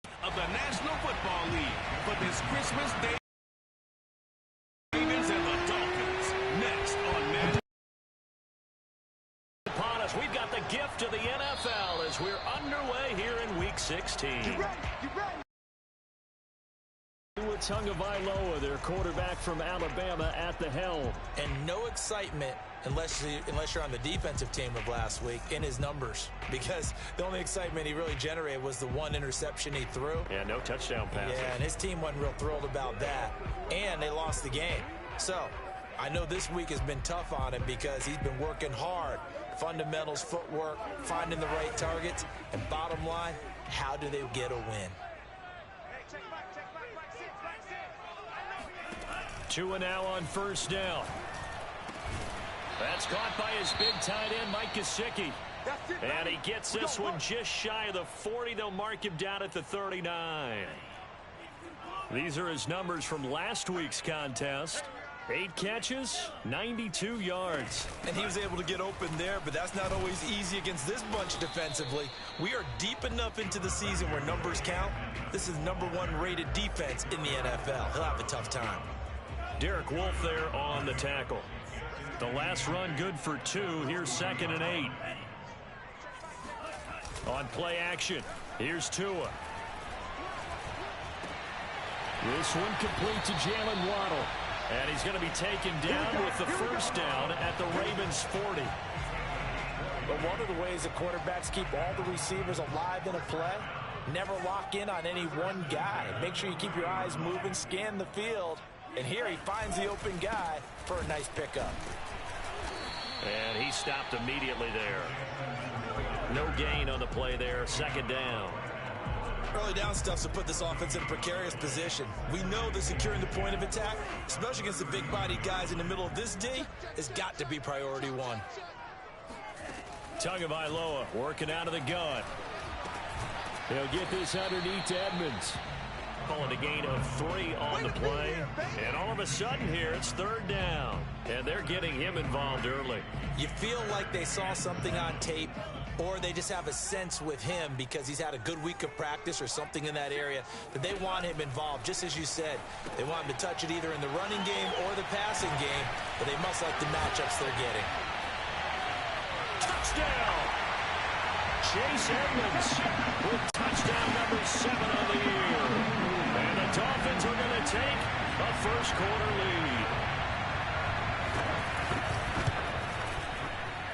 of the National Football League for this Christmas Day. Ravens and the Dolphins next on Man. Upon us, we've got the gift of the NFL as we're underway here in Week 16. You ready? Tagovailoa, their quarterback from Alabama, at the helm. And no excitement unless you're on the defensive team of last week in his numbers, because the only excitement he really generated was the one interception he threw. Yeah, no touchdown passes. Yeah, and his team wasn't real thrilled about that, and they lost the game. So I know this week has been tough on him because he's been working hard. Fundamentals, footwork, finding the right targets, and bottom line, how do they get a win? Tua now on first down. That's caught by his big tight end, Mike Gesicki. And he gets this one just shy of the 40. They'll mark him down at the 39. These are his numbers from last week's contest. 8 catches, 92 yards. And he was able to get open there, but that's not always easy against this bunch defensively. We are deep enough into the season where numbers count. This is #1 rated defense in the NFL. He'll have a tough time. Derek Wolfe there on the tackle. The last run good for 2. Here's 2nd and 8. On play action, here's Tua. This one complete to Jalen Waddle. And he's going to be taken down with the first down at the Ravens' 40. But one of the ways the quarterbacks keep all the receivers alive in a play, never lock in on any one guy. Make sure you keep your eyes moving, scan the field. And here he finds the open guy for a nice pickup. And he stopped immediately there. No gain on the play there. 2nd down. Early down stuff to put this offense in a precarious position. We know that securing the point of attack, especially against the big-bodied guys in the middle of this D, has got to be priority 1. Tagovailoa working out of the gun. He'll get this underneath to Edmonds. Calling a gain of 3 on the play. And all of a sudden here, it's 3rd down. And they're getting him involved early. You feel like they saw something on tape, or they just have a sense with him because he's had a good week of practice or something in that area that they want him involved. Just as you said, they want him to touch it either in the running game or the passing game, but they must like the matchups they're getting. Touchdown! Chase Edmonds with touchdown number 7 on the year. And the Dolphins are going to take a first-quarter lead.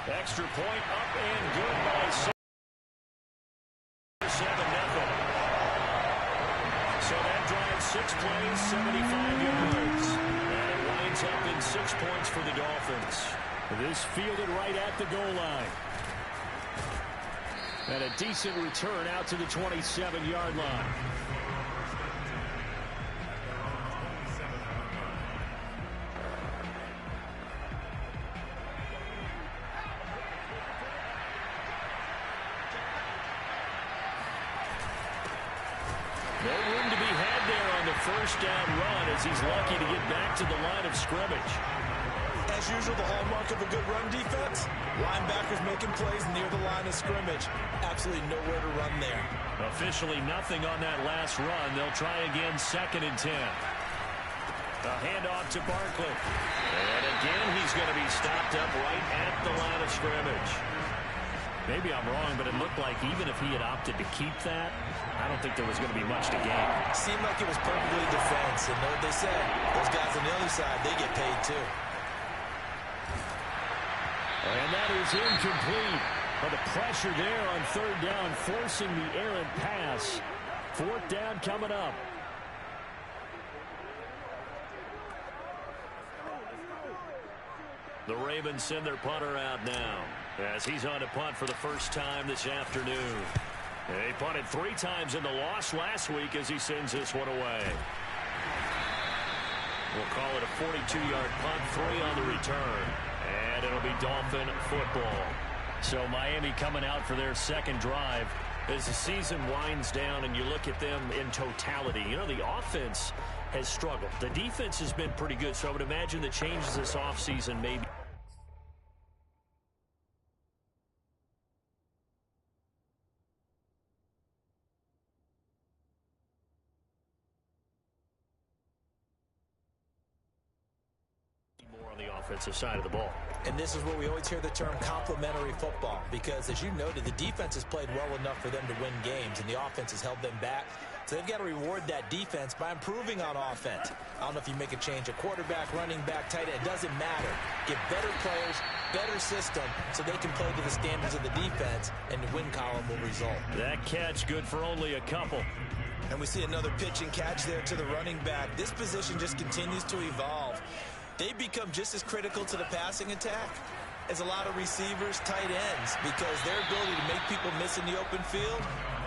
Extra point up and good by 7-0. So that drives 6 plays, 75 yards. And it winds up in 6 points for the Dolphins. This fielded right at the goal line. And a decent return out to the 27-yard line. No room to be had there on the first down run as he's lucky to get back to the line of scrimmage. As usual, the hallmark of a good run defense, linebackers making plays near the line of scrimmage. Absolutely nowhere to run there. Officially nothing on that last run. They'll try again, 2nd and 10. A handoff to Barkley. And again, he's going to be stopped up right at the line of scrimmage. Maybe I'm wrong, but it looked like even if he had opted to keep that, I don't think there was going to be much to gain. Seemed like it was perfectly defense. And know what they said? Those guys on the other side, they get paid too. And that is incomplete. But the pressure there on 3rd down, forcing the errant pass. 4th down coming up. The Ravens send their punter out now as he's on to punt for the first time this afternoon. They punted 3 times in the loss last week as he sends this one away. We'll call it a 42-yard punt, 3 on the return. And it'll be Dolphin football. So Miami coming out for their 2nd drive. As the season winds down and you look at them in totality, you know, the offense has struggled. The defense has been pretty good, so I would imagine the changes this offseason maybe. offensive side of the ball. And this is where we always hear the term complementary football, because as you noted, the defense has played well enough for them to win games, and the offense has held them back. So they've got to reward that defense by improving on offense. I don't know if you make a change at quarterback, running back, tight end. It doesn't matter. Get better players, better system, so they can play to the standards of the defense, and the win column will result. That catch good for only a couple. And we see another pitch and catch there to the running back. This position just continues to evolve. They become just as critical to the passing attack as a lot of receivers, tight ends, because their ability to make people miss in the open field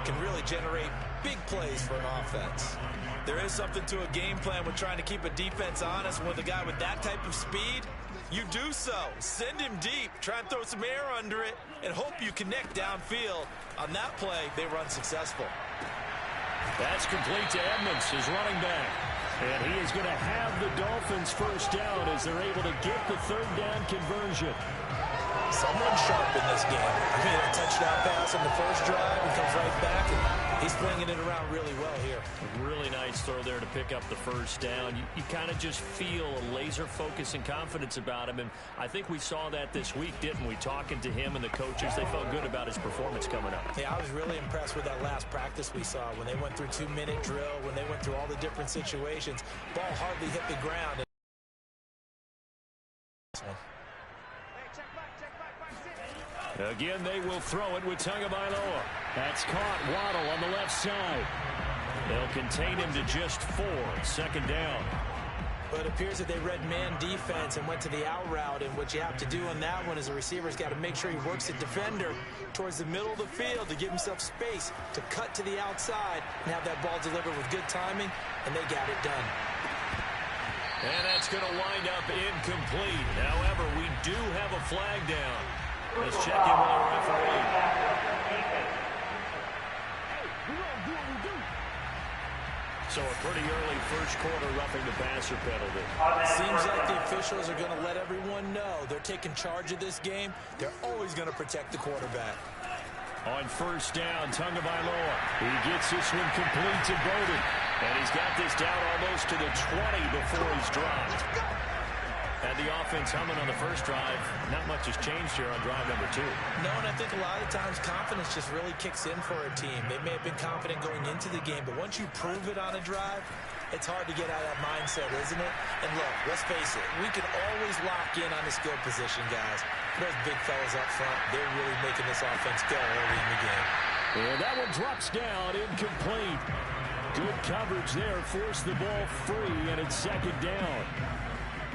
can really generate big plays for an offense. There is something to a game plan with trying to keep a defense honest. With a guy with that type of speed, you do so. Send him deep, try and throw some air under it, and hope you connect downfield. On that play, they were unsuccessful. That's complete to Edmonds, his running back. And he is going to have the Dolphins first down as they're able to get the third down conversion. Someone sharp in this game. I mean, a touchdown pass on the first drive and comes right back, and he's flinging it around really well here. Really nice throw there to pick up the first down. You kind of just feel a laser focus and confidence about him, and I think we saw that this week, didn't we? Talking to him and the coaches, they felt good about his performance coming up. Yeah, I was really impressed with that last practice we saw when they went through 2-minute drill, when they went through all the different situations. Ball hardly hit the ground. Again, they will throw it with Tagovailoa. That's caught. Waddle on the left side. They'll contain him to just 4. Second down. But it appears that they read man defense and went to the out route, and what you have to do on that one is the receiver's got to make sure he works the defender towards the middle of the field to give himself space to cut to the outside and have that ball delivered with good timing, and they got it done. And that's going to wind up incomplete. However, we do have a flag down. Let's check in with our referee. So a pretty early first quarter roughing the passer penalty. Seems like the officials are going to let everyone know they're taking charge of this game. They're always going to protect the quarterback. On first down, Tagovailoa. He gets this one complete to Bowden. And he's got this down almost to the 20 before he's dropped. Had the offense humming on the first drive. Not much has changed here on drive number 2. No, and I think a lot of times confidence just really kicks in for a team. They may have been confident going into the game, but once you prove it on a drive, it's hard to get out of that mindset, isn't it? And look, let's face it, we can always lock in on the skill position, guys. Those big fellas up front, they're really making this offense go early in the game. And that one drops down, incomplete. Good coverage there, forced the ball free, and it's second down.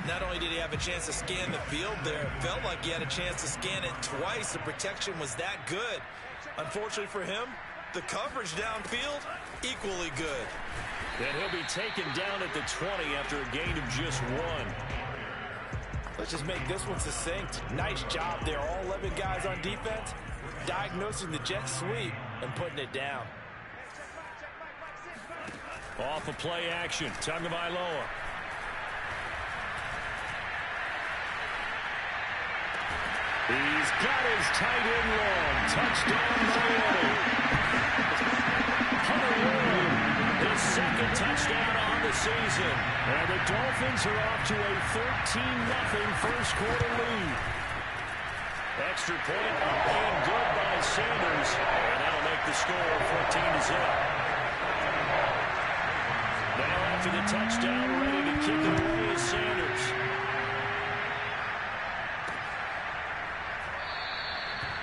Not only did he have a chance to scan the field there, it felt like he had a chance to scan it twice. The protection was that good. Unfortunately for him, the coverage downfield, equally good. And he'll be taken down at the 20 after a gain of just 1. Let's just make this one succinct. Nice job there. All 11 guys on defense diagnosing the jet sweep and putting it down. Off of play action, Tagovailoa. He's got his tight end long. Touchdown, Miami. Hunter Williams, his second touchdown on the season. And the Dolphins are off to a 13-0 first quarter lead. Extra point up and good by Sanders. And that'll make the score 14-0. Now after the touchdown, ready to kick it away is Sanders.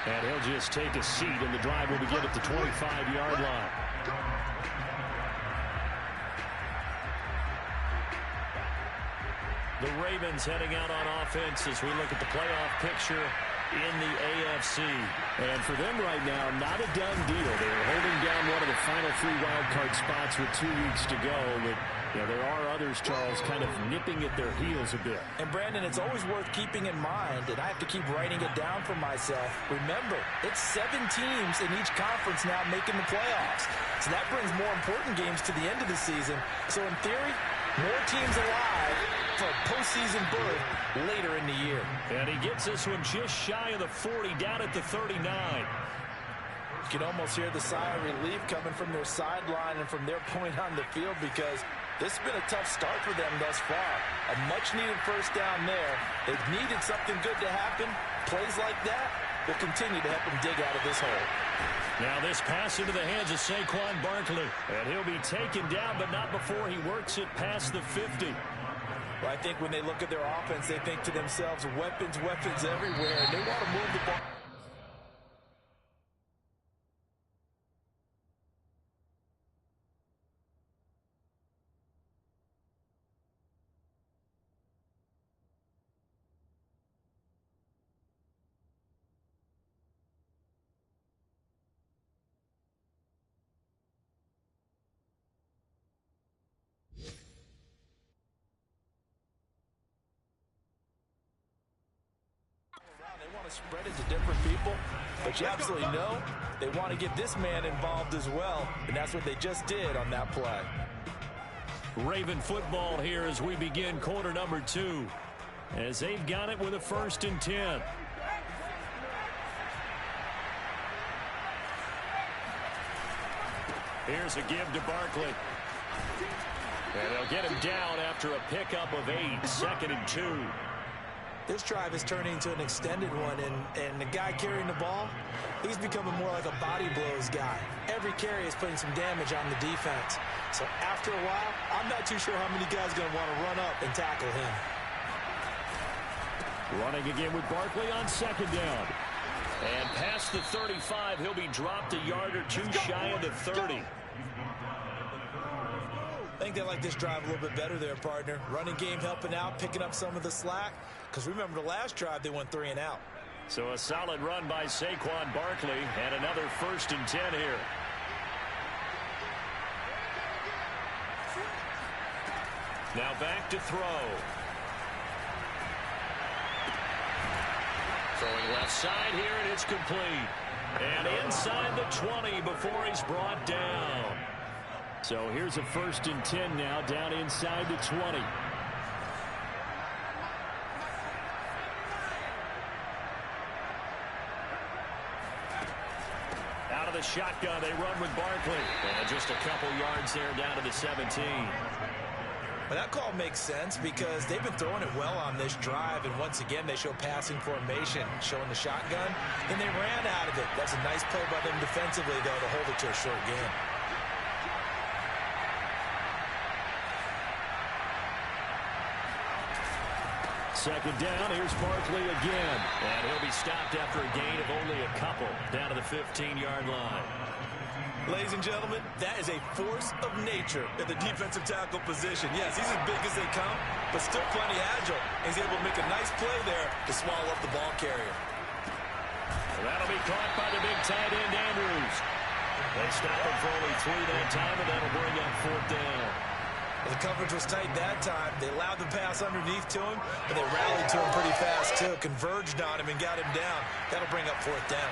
And he'll just take a seat, and the drive will begin at the 25-yard line. The Ravens heading out on offense as we look at the playoff picture in the AFC. And for them right now, not a done deal. They're holding down one of the final 3 wildcard spots with 2 weeks to go. But yeah, there are others, Charles, kind of nipping at their heels a bit. And, Brandon, it's always worth keeping in mind, and I have to keep writing it down for myself. Remember, it's 7 teams in each conference now making the playoffs. So that brings more important games to the end of the season. So, in theory, more teams alive for a postseason berth later in the year. And he gets this one just shy of the 40, down at the 39. You can almost hear the sigh of relief coming from their sideline and from their point on the field, because This has been a tough start for them thus far. A much-needed first down there. They've needed something good to happen. Plays like that will continue to help them dig out of this hole. Now this pass into the hands of Saquon Barkley. And he'll be taken down, but not before he works it past the 50. Well, I think when they look at their offense, they think to themselves, weapons, weapons everywhere. And they want to move the ball. Spread it to different people, but you absolutely know they want to get this man involved as well, and that's what they just did on that play. Raven football here as we begin quarter number 2, as they've got it with a 1st and 10. Here's a give to Barkley. And they'll get him down after a pickup of 8, 2nd and 2. This drive is turning into an extended one, and the guy carrying the ball, he's becoming more like a body blows guy. Every carry is putting some damage on the defense. So after a while, I'm not too sure how many guys are going to want to run up and tackle him. Running again with Barkley on 2nd down. And past the 35, he'll be dropped a yard or 2 shy of the 30. I think they like this drive a little bit better there, partner. Running game helping out, picking up some of the slack. Because remember, the last drive, they went 3 and out. So a solid run by Saquon Barkley, and another 1st and 10 here. Now back to throw. Throwing left side here, and it's complete. And inside the 20 before he's brought down. So here's a 1st and 10 now, down inside the 20. Out of the shotgun, they run with Barkley. And just a couple yards there down to the 17. Well, that call makes sense because they've been throwing it well on this drive, and once again, they show passing formation, showing the shotgun, and they ran out of it. That's a nice play by them defensively, though, to hold it to a short game. Second down, here's Barkley again. And he'll be stopped after a gain of only a couple, down to the 15-yard line. Ladies and gentlemen, that is a force of nature at the defensive tackle position. Yes, he's as big as they come, but still plenty agile. He's able to make a nice play there to swallow up the ball carrier. That'll be caught by the big tight end, Andrews. They stop him for only 3 that time, and that'll bring up 4th down. Well, the coverage was tight that time. They allowed the pass underneath to him, but they rallied to him pretty fast, too. Converged on him and got him down. That'll bring up 4th down.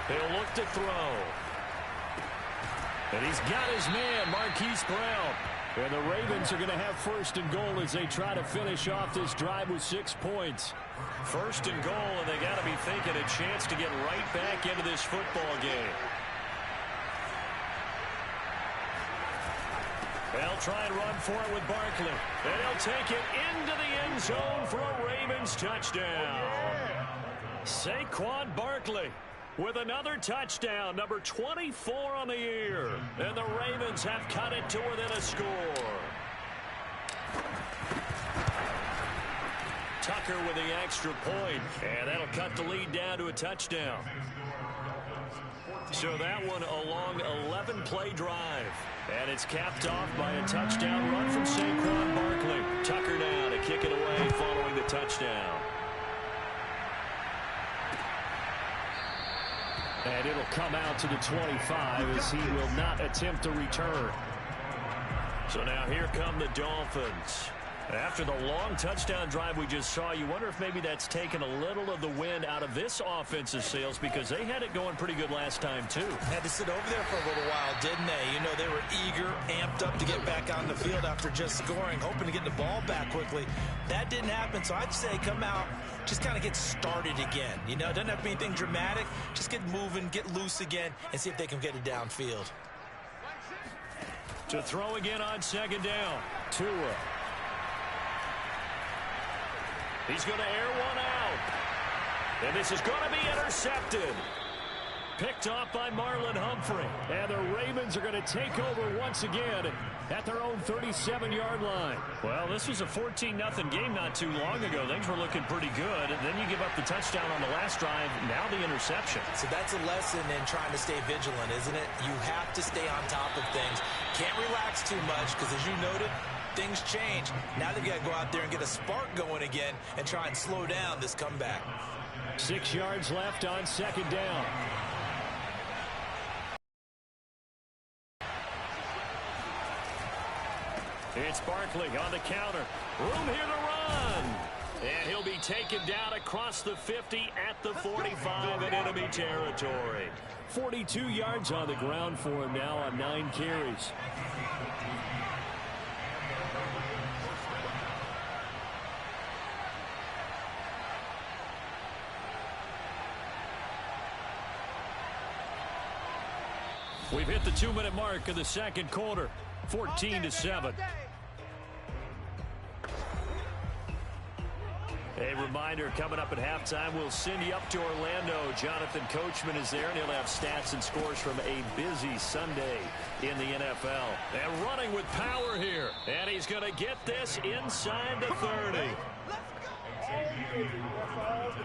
He'll look to throw. And he's got his man, Marquise Brown. And the Ravens are going to have 1st and goal as they try to finish off this drive with 6 points. 1st and goal, and they got to be thinking a chance to get right back into this football game. They'll try and run for it with Barkley. And he'll take it into the end zone for a Ravens touchdown. Saquon Barkley with another touchdown, number 24 on the year. And the Ravens have cut it to within a score. Tucker with the extra point, and that'll cut the lead down to a touchdown. So that one a long 11-play drive. And it's capped off by a touchdown run from Saquon Barkley. Tucker now to kick it away following the touchdown. And it'll come out to the 25 as he will not attempt to return. So now here come the Dolphins. After the long touchdown drive we just saw, you wonder if maybe that's taken a little of the wind out of this offense's sails, because they had it going pretty good last time, too. Had to sit over there for a little while, didn't they? You know, they were eager, amped up to get back on the field after just scoring, hoping to get the ball back quickly. That didn't happen, so I'd say come out, just kind of get started again. You know, it doesn't have to be anything dramatic. Just get moving, get loose again, and see if they can get it downfield. To throw again on second down, Tua. He's going to air one out. And this is going to be intercepted. Picked off by Marlon Humphrey. And the Ravens are going to take over once again at their own 37-yard line. Well, this was a 14-0 game not too long ago. Things were looking pretty good. And then you give up the touchdown on the last drive. Now the interception. So that's a lesson in trying to stay vigilant, isn't it? You have to stay on top of things. Can't relax too much because, as you noted, things change. Now they've got to go out there and get a spark going again and try and slow down this comeback. 6 yards left on second down. It's Barkley on the counter. Room here to run. And he'll be taken down across the 50 at the 45 in enemy territory. 42 yards on the ground for him now on 9 carries. We've hit the 2-minute mark of the second quarter, 14-7. A reminder, coming up at halftime, we'll send you up to Orlando. Jonathan Coachman is there, and he'll have stats and scores from a busy Sunday in the NFL. And running with power here. And he's going to get this inside the 30.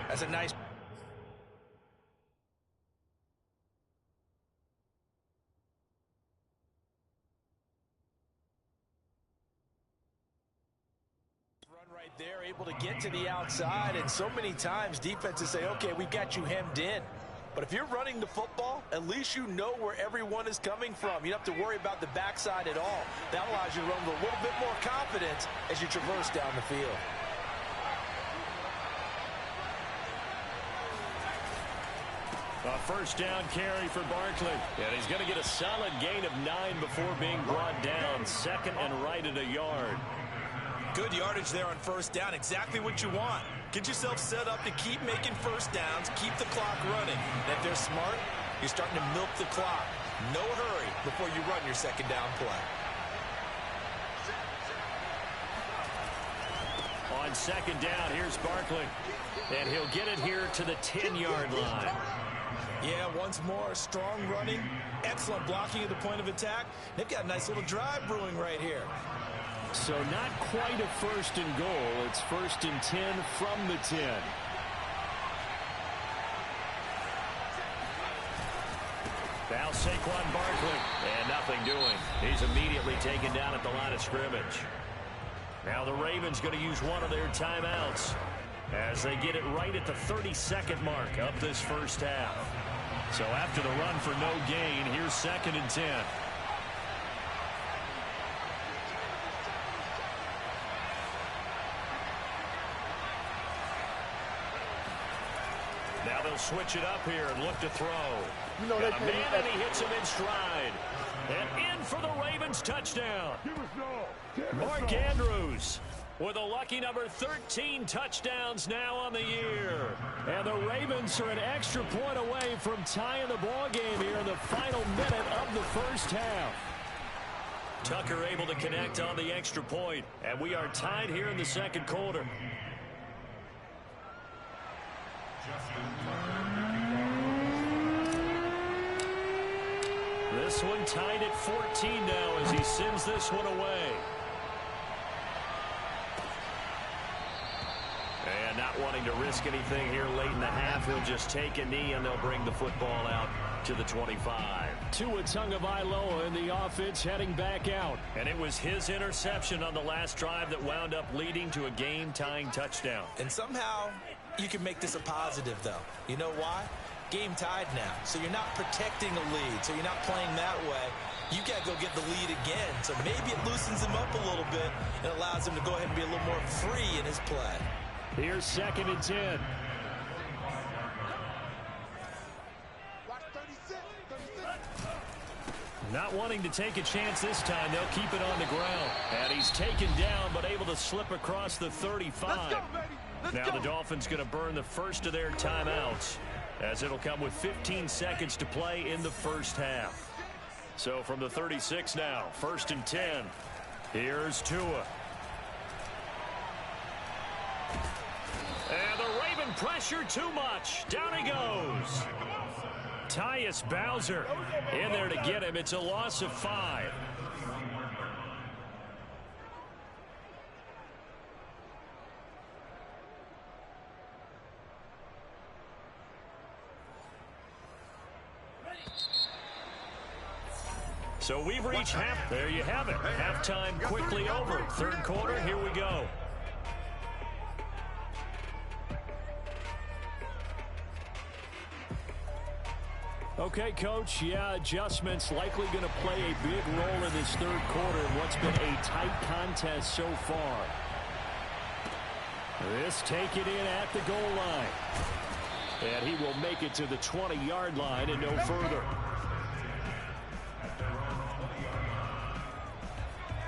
That's a nice... They're able to get to the outside, and so many times defenses say, okay, we've got you hemmed in. But if you're running the football, at least you know where everyone is coming from. You don't have to worry about the backside at all. That allows you to run with a little bit more confidence as you traverse down the field. A first down carry for Barkley. And he's going to get a solid gain of 9 before being brought down. Second and right at a yard. Good yardage there on first down. Exactly what you want. Get yourself set up to keep making first downs, keep the clock running. And if they're smart, you're starting to milk the clock. No hurry before you run your second down play. On second down, here's Barkley. And he'll get it here to the 10-yard line. Yeah, once more, strong running, excellent blocking at the point of attack. They've got a nice little drive brewing right here. So not quite a first and goal. It's first and 10 from the 10. Now Saquon Barkley. And nothing doing. He's immediately taken down at the line of scrimmage. Now the Ravens going to use one of their timeouts as they get it right at the 32nd mark of this first half. So after the run for no gain, here's second and 10. Now they'll switch it up here and look to throw. You know, got a man, and he hits him in stride. And in for the Ravens touchdown. Mark Andrews with a lucky number 13 touchdowns now on the year. And the Ravens are an extra point away from tying the ball game here in the final minute of the first half. Tucker able to connect on the extra point. And we are tied here in the second quarter. This one tied at 14 now as he sends this one away. And not wanting to risk anything here late in the half, he'll just take a knee and they'll bring the football out to the 25. Tua Tagovailoa in the offense heading back out. And it was his interception on the last drive that wound up leading to a game-tying touchdown. And somehow you can make this a positive, though. You know why? Game tied now, so you're not protecting a lead, so you're not playing that way. you got to go get the lead again. So maybe it loosens him up a little bit and allows him to go ahead and be a little more free in his play. Here's 2nd and 10. Not wanting to take a chance this time. They'll keep it on the ground. And he's taken down, but able to slip across the 35. Now the Dolphins going to burn the first of their timeouts, as it'll come with 15 seconds to play in the first half. So from the 36 now, 1st and 10. Here's Tua. And the Raven pressure too much. Down he goes. Tyus Bowser in there to get him. It's a loss of 5. So we've reached half. There you have it. Halftime quickly over. 3rd quarter, here we go. Okay, Coach, yeah, adjustments likely going to play a big role in this 3rd quarter in what's been a tight contest so far. This take it in at the goal line. And he will make it to the 20-yard line and no further.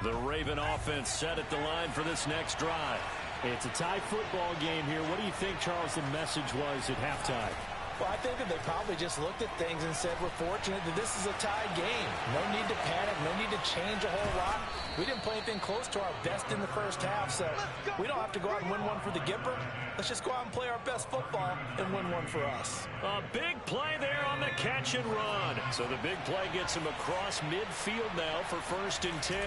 The Raven offense set at the line for this next drive. It's a tie football game here. What do you think, Charles, the message was at halftime? Well, I think that they probably just looked at things and said, we're fortunate that this is a tied game. No need to panic. No need to change a whole lot. We didn't play anything close to our best in the first half, so we don't have to go out and win one for the Gipper. Let's just go out and play our best football and win one for us. A big play there on the catch and run. So the big play gets him across midfield now for 1st and 10.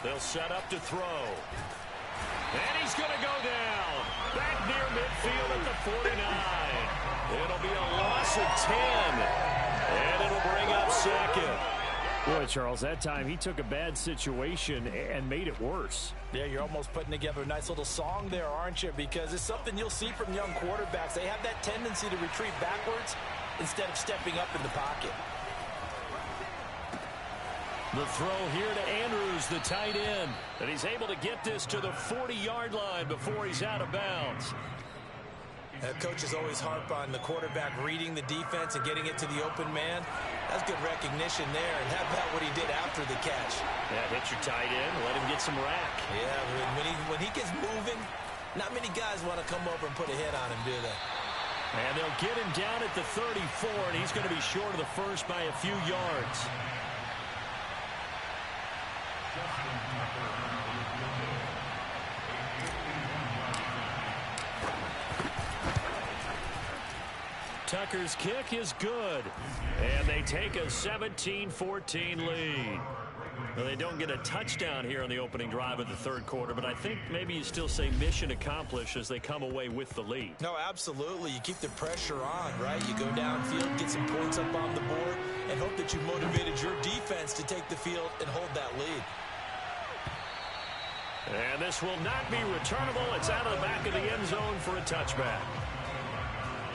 They'll set up to throw. And he's going to go down. Back near midfield at the 49. It'll be a loss of 10. And it'll bring up 2nd. Boy, Charles, that time he took a bad situation and made it worse. Yeah, you're almost putting together a nice little song there, aren't you? Because it's something you'll see from young quarterbacks. They have that tendency to retreat backwards instead of stepping up in the pocket. The throw here to Andrews, the tight end. And he's able to get this to the 40-yard line before he's out of bounds. Coaches always harp on the quarterback reading the defense and getting it to the open man. That's good recognition there. And how about what he did after the catch? Yeah, hit your tight end, let him get some rack. Yeah, when he gets moving, not many guys want to come over and put a hit on him, do they? And they'll get him down at the 34, and he's going to be short of the first by a few yards. Tucker's kick is good, and they take a 17-14 lead. Well, they don't get a touchdown here on the opening drive of the 3rd quarter, but I think maybe you still say mission accomplished as they come away with the lead. No, absolutely. You keep the pressure on, right? You go downfield, get some points up on the board, and hope that you motivated your defense to take the field and hold that lead. And this will not be returnable. It's out of the back of the end zone for a touchback.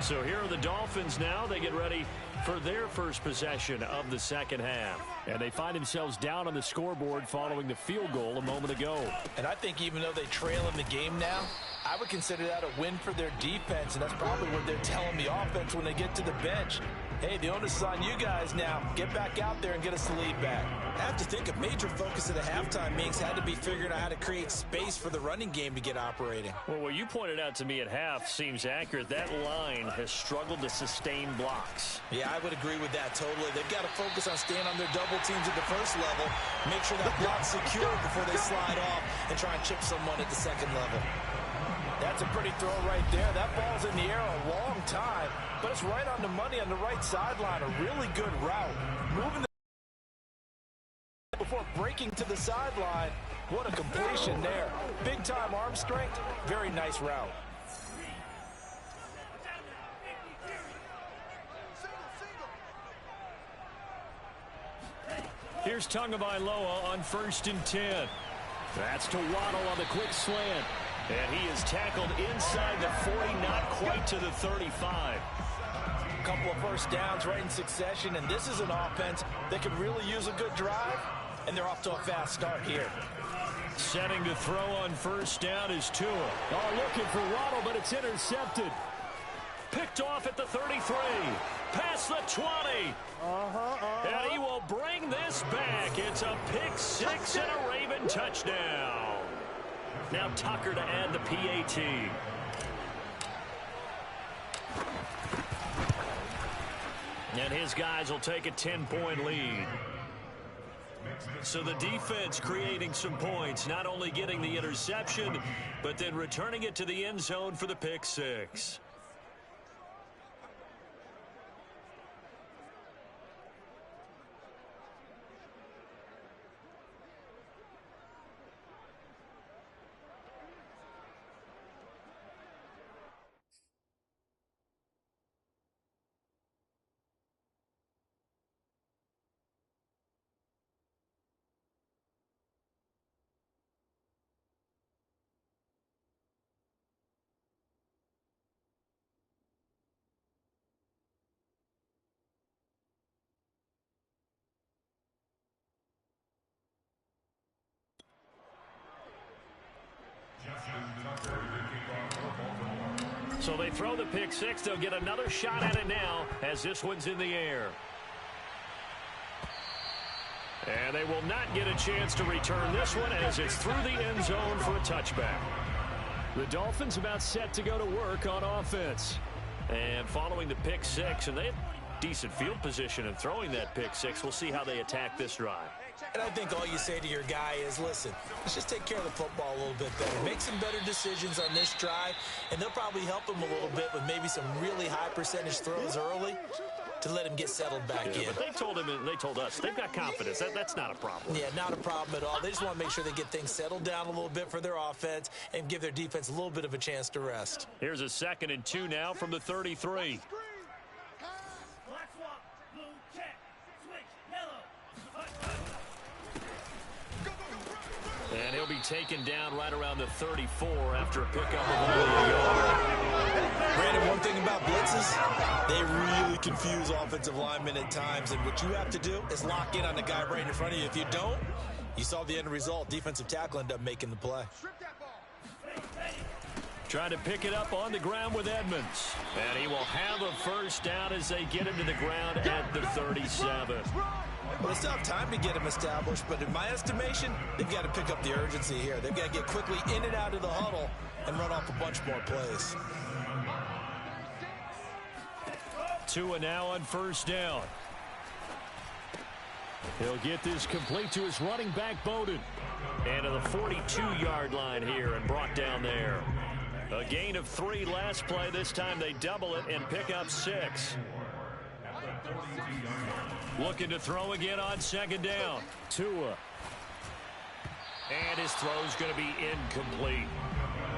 So here are the Dolphins now. They get ready for their first possession of the 2nd half. And they find themselves down on the scoreboard following the field goal a moment ago. And I think even though they trail in the game now, I would consider that a win for their defense. And that's probably what they're telling the offense when they get to the bench. Hey, the onus is on you guys now. Get back out there and get us the lead back. I have to think a major focus of the halftime meetings had to be figuring out how to create space for the running game to get operating. Well, what you pointed out to me at half seems accurate. That line has struggled to sustain blocks. Yeah, I would agree with that totally. They've got to focus on staying on their double teams at the first level, make sure that block's secure before they slide off and try and chip someone at the 2nd level. That's a pretty throw right there. That ball's in the air a long time, but it's right on the money on the right sideline. A really good route. Moving before breaking to the sideline. What a completion there. Big-time arm strength. Very nice route. Here's Tagovailoa on 1st and 10. That's to Waddle on the quick slant. And he is tackled inside the 40, not quite to the 35. couple of first downs right in succession, and this is an offense that could really use a good drive, and they're off to a fast start here. Setting to throw on first down is Tua. Oh, looking for Waddle, but it's intercepted. Picked off at the 33. Past the 20. And he will bring this back. It's a pick six and a Raven touchdown. Now Tucker to add the PAT. And his guys will take a 10-point lead. So the defense creating some points, not only getting the interception, but then returning it to the end zone for the pick six. So they throw the pick six. They'll get another shot at it now as this one's in the air. And they will not get a chance to return this one as it's through the end zone for a touchback. The Dolphins about set to go to work on offense. And following the pick six, and they have decent field position in throwing that pick six. We'll see how they attack this drive. And I think all you say to your guy is, listen, let's just take care of the football a little bit better. Make some better decisions on this drive, and they'll probably help him a little bit with maybe some really high percentage throws early to let him get settled back in. But they told him and they told us they've got confidence. That's not a problem. Yeah, not a problem at all. They just want to make sure they get things settled down a little bit for their offense and give their defense a little bit of a chance to rest. Here's a 2nd and 2 now from the 33. And he'll be taken down right around the 34 after a pickup of only a yard. Brandon, one thing about blitzes, they really confuse offensive linemen at times. And what you have to do is lock in on the guy right in front of you. If you don't, you saw the end result. Defensive tackle ended up making the play. Trying to pick it up on the ground with Edmonds. And he will have a first down as they get him to the ground at the 37. Well, they still have time to get him established, but in my estimation, they've got to pick up the urgency here. They've got to get quickly in and out of the huddle and run off a bunch more plays. Tua now on first down. He'll get this complete to his running back, Bowden. And to the 42-yard line here and brought down there. A gain of 3 last play. This time they double it and pick up 6. Looking to throw again on 2nd down. Tua. And his throw's going to be incomplete.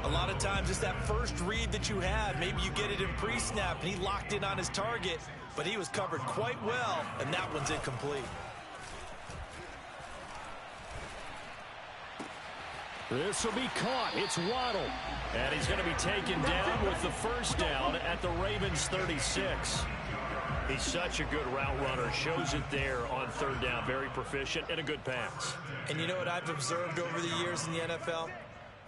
A lot of times it's that first read that you had. Maybe you get it in pre-snap and he locked in on his target, but he was covered quite well, and that one's incomplete. This will be caught. It's Waddle. And he's going to be taken down with the first down at the Ravens 36. He's such a good route runner. Shows it there on 3rd down. Very proficient and a good pass. And you know what I've observed over the years in the NFL?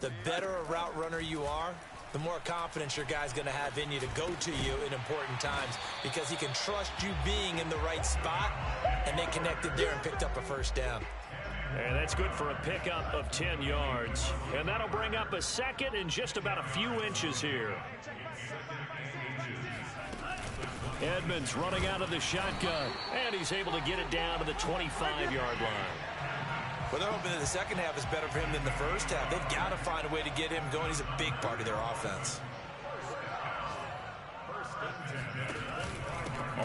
The better a route runner you are, the more confidence your guy's going to have in you to go to you in important times because he can trust you being in the right spot, and they connected there and picked up a first down. And that's good for a pickup of 10 yards. And that'll bring up a 2nd and just about a few inches here. Edmonds running out of the shotgun, and he's able to get it down to the 25-yard line. Well, they're hoping that the second half is better for him than the first half. They've got to find a way to get him going. He's a big part of their offense.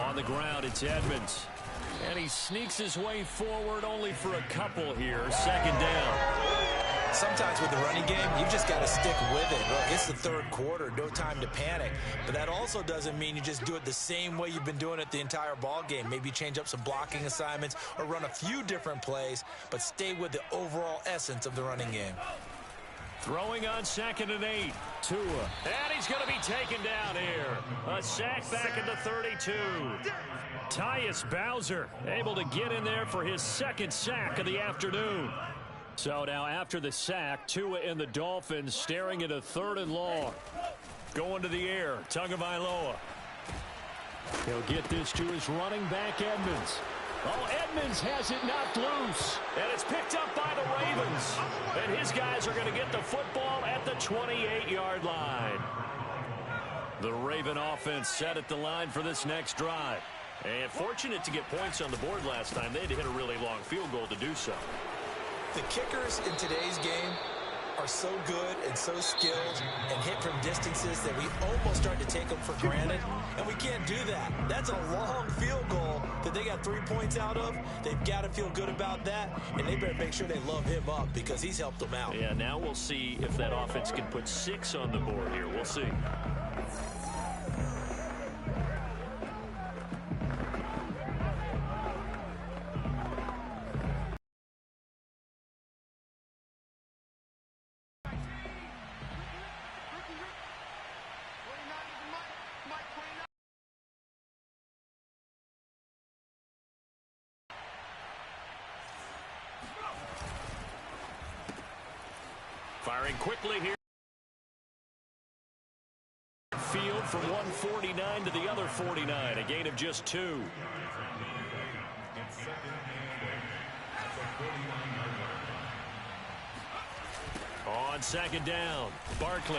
On the ground, it's Edmonds. And he sneaks his way forward only for a couple here. 2nd down. Sometimes with the running game, you've just got to stick with it. Look, it's the 3rd quarter, no time to panic. But that also doesn't mean you just do it the same way you've been doing it the entire ball game. Maybe change up some blocking assignments or run a few different plays, but stay with the overall essence of the running game. Throwing on 2nd and 8. Tua. And he's going to be taken down here. A sack back at the 32. Tyus Bowser able to get in there for his second sack of the afternoon. So now after the sack, Tua and the Dolphins staring at a 3rd and long. Going to the air, Tagovailoa. He'll get this to his running back, Edmonds. Oh, Edmonds has it knocked loose. And it's picked up by the Ravens. And his guys are going to get the football at the 28-yard line. The Raven offense set at the line for this next drive. And fortunate to get points on the board last time. They had to hit a really long field goal to do so. The kickers in today's game are so good and so skilled and hit from distances that we almost start to take them for granted, and we can't do that. That's a long field goal that they got 3 points out of. They've got to feel good about that, and they better make sure they love him up because he's helped them out. Yeah, now we'll see if that offense can put 6 on the board here. We'll see. Firing quickly here. Field from 149 to the other 49. A gain of just 2. On 2nd down, Barkley.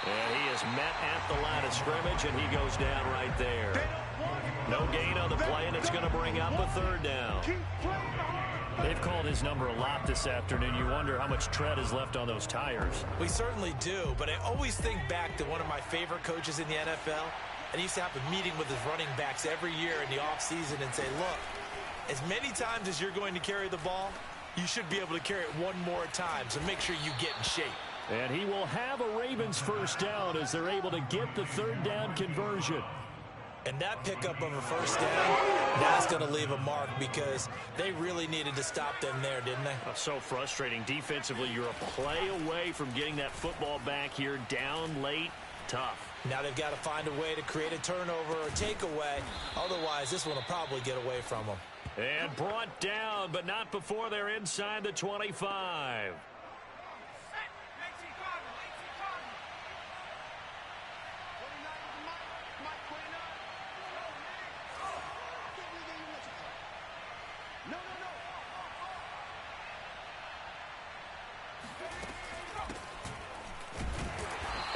And he is met at the line of scrimmage, and he goes down right there. No gain on the play, and it's going to bring up a 3rd down. They've called his number a lot this afternoon. You wonder how much tread is left on those tires. We certainly do, but I always think back to one of my favorite coaches in the NFL. And he used to have a meeting with his running backs every year in the offseason and say, look, as many times as you're going to carry the ball, you should be able to carry it one more time, so make sure you get in shape. And he will have a Ravens 1st down as they're able to get the 3rd down conversion. And that pickup of a 1st down, that's going to leave a mark because they really needed to stop them there, didn't they? So frustrating. Defensively, you're a play away from getting that football back here down late. Tough. Now they've got to find a way to create a turnover or a takeaway. Otherwise, this one will probably get away from them. And brought down, but not before they're inside the 25.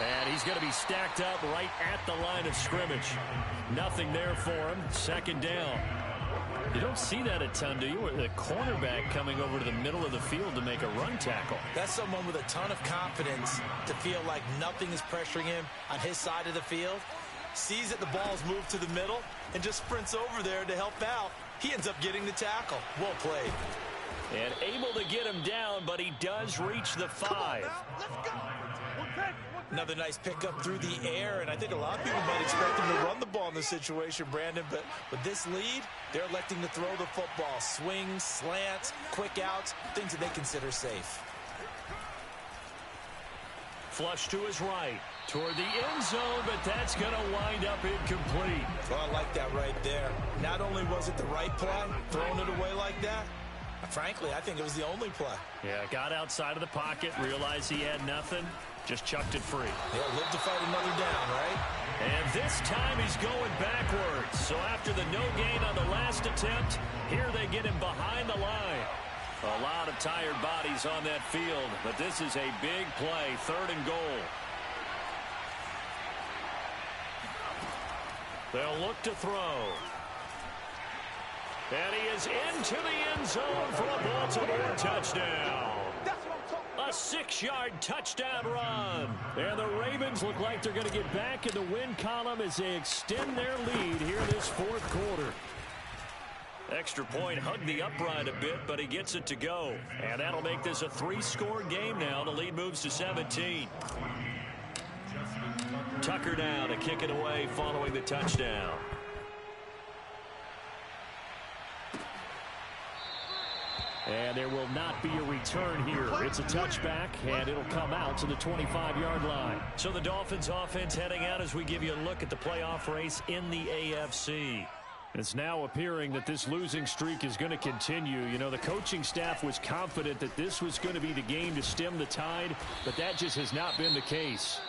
And he's going to be stacked up right at the line of scrimmage. Nothing there for him. 2nd down. You don't see that a ton, do you? With the cornerback coming over to the middle of the field to make a run tackle. That's someone with a ton of confidence to feel like nothing is pressuring him on his side of the field. Sees that the ball's moved to the middle and just sprints over there to help out. He ends up getting the tackle. Well played. And able to get him down, but he does reach the 5. Let's go. Another nice pickup through the air, and I think a lot of people might expect him to run the ball in this situation, Brandon, but with this lead, they're electing to throw the football. Swings, slants, quick outs, things that they consider safe. Flush to his right, toward the end zone, but that's going to wind up incomplete. Well, I like that right there. Not only was it the right play, throwing it away like that, frankly, I think it was the only play. Yeah, got outside of the pocket, realized he had nothing, just chucked it free. Yeah, live to fight another down, right? And this time he's going backwards. So after the no gain on the last attempt, here they get him behind the line. A lot of tired bodies on that field, but this is a big play, 3rd and goal. They'll look to throw. And he is into the end zone for a Baltimore touchdown. A 6-yard touchdown run. And the Ravens look like they're going to get back in the win column as they extend their lead here this 4th quarter. Extra point hugged the upright a bit, but he gets it to go. And that'll make this a 3-score game now. The lead moves to 17. Tucker now to kick it away following the And there will not be a return here. It's a touchback, and it'll come out to the 25-yard line. So the Dolphins offense heading out as we give you a look at the playoff race in the AFC. It's now appearing that this losing streak is going to continue. You know, the coaching staff was confident that this was going to be the game to stem the tide, but that just has not been the case.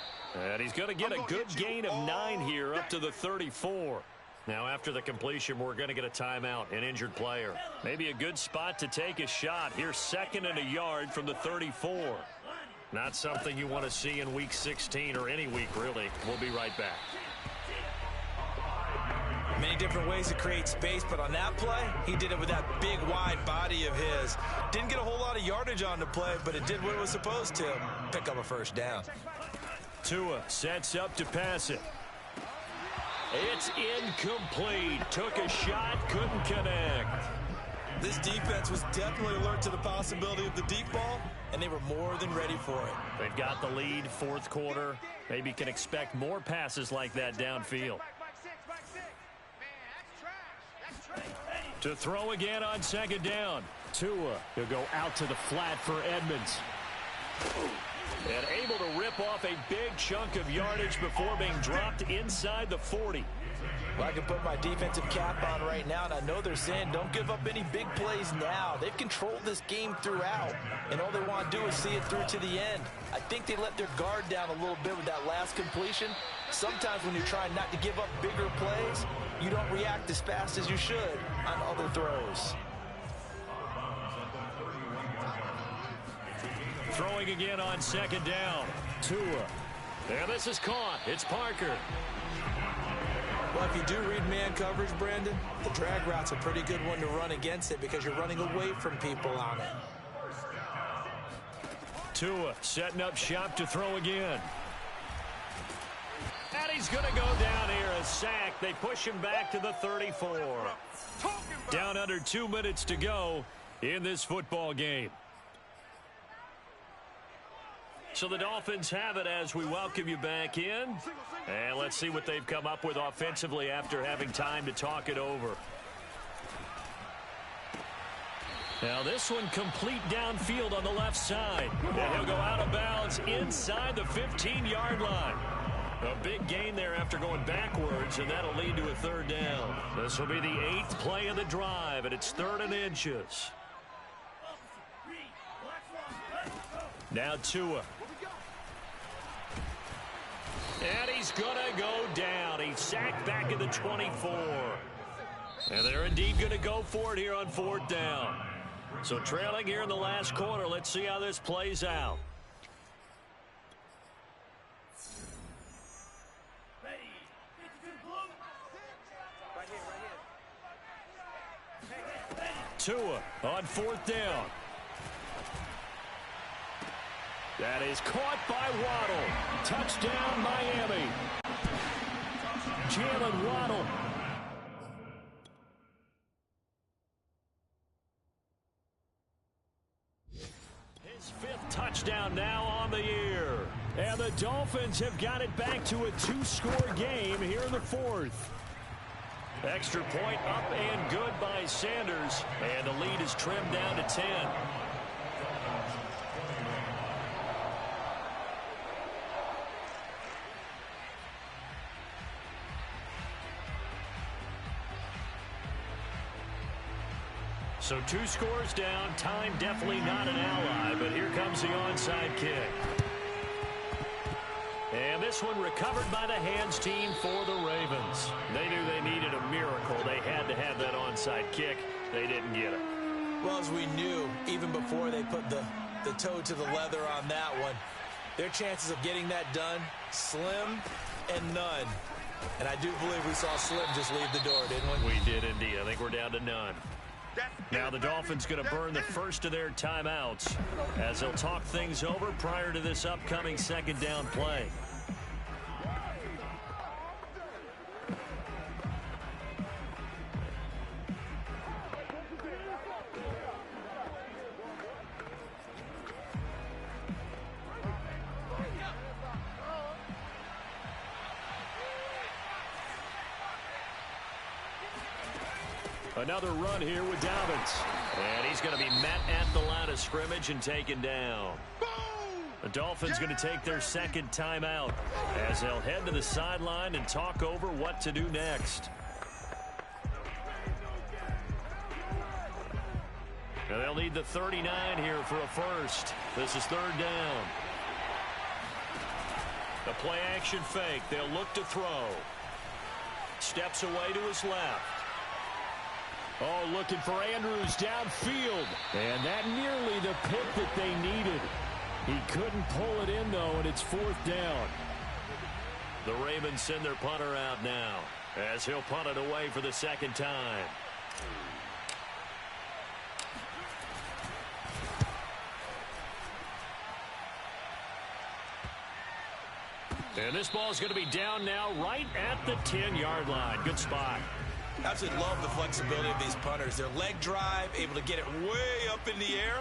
And he's going to get a good gain of 9 here up to the 34. Now, after the completion, we're going to get a timeout, an injured player. Maybe a good spot to take a shot. Here's 2nd and a yard from the 34. Not something you want to see in Week 16 or any week, really. We'll be right back. Many different ways to create space, but on that play, he did it with that big, wide body of his. Didn't get a whole lot of yardage on the play, but it did what it was supposed to. Pick up a first down. Tua sets up to pass it. It's incomplete. Took a shot, couldn't connect. This defense was definitely alert to the possibility of the deep ball, and they were more than ready for it. They've got the lead, 4th quarter. Maybe can expect more passes like that downfield. To throw again on 2nd down. Tua, he'll go out to the flat for Edmonds. And able to rip off a big chunk of yardage before being dropped inside the 40. Well, I can put my defensive cap on right now, and I know they're saying don't give up any big plays now. They've controlled this game throughout, and all they want to do is see it through to the end. I think they let their guard down a little bit with that last completion. Sometimes when you're trying not to give up bigger plays, you don't react as fast as you should on other throws. Throwing again on 2nd down. Tua. And this is caught. It's Parker. Well, if you do read man coverage, Brandon, the drag route's a pretty good one to run against it because you're running away from people on it. Tua setting up shop to throw again. And he's going to go down here, a sack. They push him back to the 34. Down under 2 minutes to go in this football game. So the Dolphins have it as we welcome you back in. And let's see what they've come up with offensively after having time to talk it over. Now this one complete downfield on the left side. And he'll go out of bounds inside the 15-yard line. A big gain there after going backwards, and that'll lead to a 3rd down. This will be the 8th play of the drive, and it's 3rd and inches. Now Tua. And he's going to go down. He's sacked back at the 24. And they're indeed going to go for it here on 4th down. So trailing here in the last quarter. Let's see how this plays out. Tua on 4th down. That is caught by Waddle. Touchdown, Miami. Jalen Waddle. His 5th touchdown now on the year. And the Dolphins have got it back to a 2-score game here in the 4th. Extra point up and good by Sanders. And the lead is trimmed down to 10. So 2 scores down. Time definitely not an ally, but here comes the onside kick. And this one recovered by the hands team for the Ravens. They knew they needed a miracle. They had to have that onside kick. They didn't get it. Well, as we knew, even before they put the toe to the leather on that one, their chances of getting that done, slim and none. And I do believe we saw Slim just leave the door, didn't we? We did indeed. I think we're down to none. Now the Dolphins going to burn the first of their timeouts as they'll talk things over prior to this upcoming 2nd down play. Another run here with Dobbins. And he's going to be met at the line of scrimmage and taken down. The Dolphins going to take their second timeout as they'll head to the sideline and talk over what to do next. And they'll need the 39 here for a first. This is third down. The play action fake. They'll look to throw. Steps away to his left. Oh, looking for Andrews downfield. And that nearly the pick that they needed. He couldn't pull it in, though, and it's fourth down. The Ravens send their punter out now as he'll punt it away for the second time. And this ball is going to be down now right at the 10-yard line. Good spot. Absolutely love the flexibility of these punters. Their leg drive, able to get it way up in the air,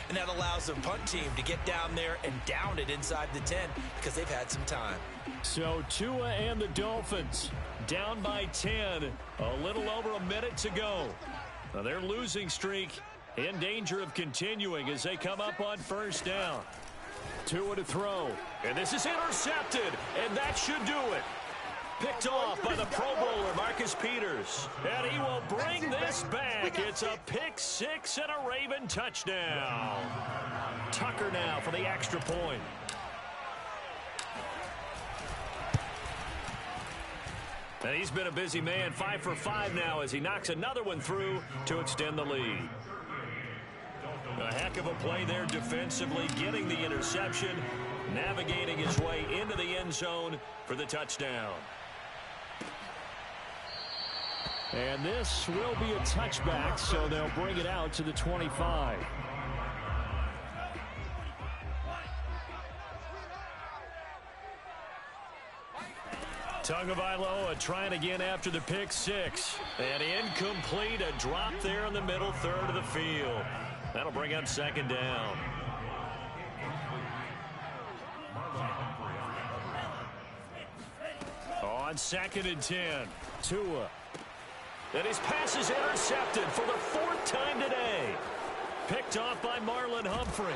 and that allows the punt team to get down there and down it inside the 10 because they've had some time. So Tua and the Dolphins down by 10. A little over a minute to go. Now their losing streak in danger of continuing as they come up on first down. Tua to throw. And this is intercepted. And that should do it. Picked off by the Pro Bowler, Marcus Peters. And he will bring this back. It's a pick six and a Raven touchdown. Tucker now for the extra point. And he's been a busy man, 5 for 5 now as he knocks another one through to extend the lead. A heck of a play there defensively, getting the interception, navigating his way into the end zone for the touchdown. And this will be a touchback, so they'll bring it out to the 25. Tagovailoa trying again after the pick six. And incomplete, a drop there in the middle third of the field. That'll bring up second down. On second and 10, Tua. And his pass is intercepted for the fourth time today. Picked off by Marlon Humphrey.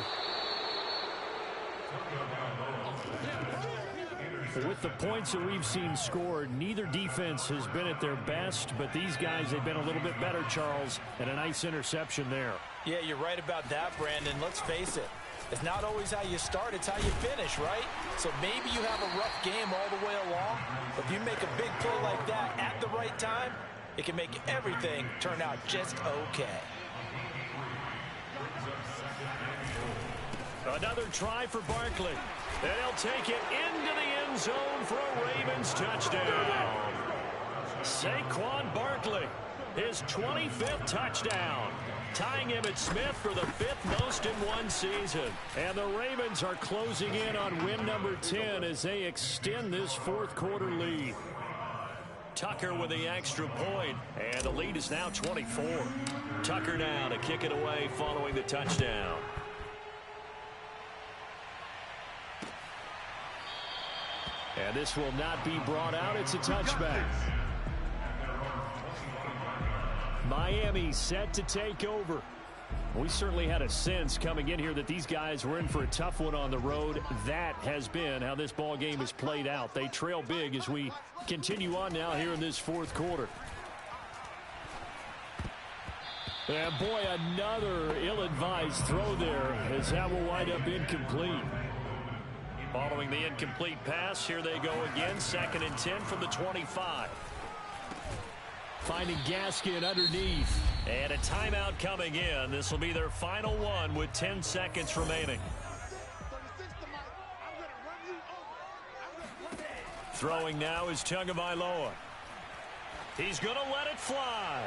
With the points that we've seen scored, neither defense has been at their best, but these guys, they've been a little bit better, Charles, and a nice interception there. Yeah, you're right about that, Brandon. Let's face it. It's not always how you start, it's how you finish, right? So maybe you have a rough game all the way along, but if you make a big play like that at the right time, it can make everything turn out just okay. Another try for Barkley. And he'll take it into the end zone for a Ravens touchdown. Saquon Barkley, his 25th touchdown, tying Emmitt Smith for the 5th most in one season. And the Ravens are closing in on win number 10 as they extend this fourth quarter lead. Tucker with the extra point, and the lead is now 24. Tucker now to kick it away following the touchdown. And this will not be brought out. It's a touchback. Miami set to take over. We certainly had a sense coming in here that these guys were in for a tough one on the road. That has been how this ball game has played out. They trail big as we continue on now here in this fourth quarter. And boy, another ill-advised throw there as that will wind up incomplete. Following the incomplete pass, here they go again. Second and 10 from the 25. Finding Gaskin underneath. And a timeout coming in. This will be their final one with 10 seconds remaining. Throwing now is Tagovailoa. He's going to let it fly.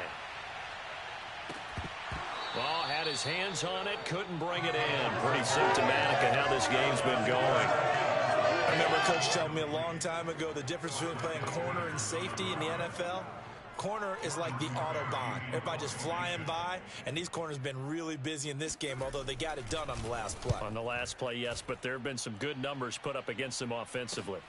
Well, had his hands on it, couldn't bring it in. Pretty symptomatic of how this game's been going. I remember Coach telling me a long time ago the difference between playing corner and safety in the NFL. Corner is like the Autobahn. Everybody just flying by, and these corners have been really busy in this game, although they got it done on the last play. On the last play, yes, but there have been some good numbers put up against them offensively.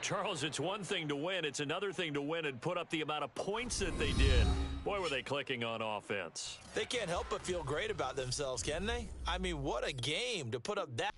Charles, it's one thing to win. It's another thing to win and put up the amount of points that they did. Boy, were they clicking on offense. They can't help but feel great about themselves, can they? I mean, what a game to put up that.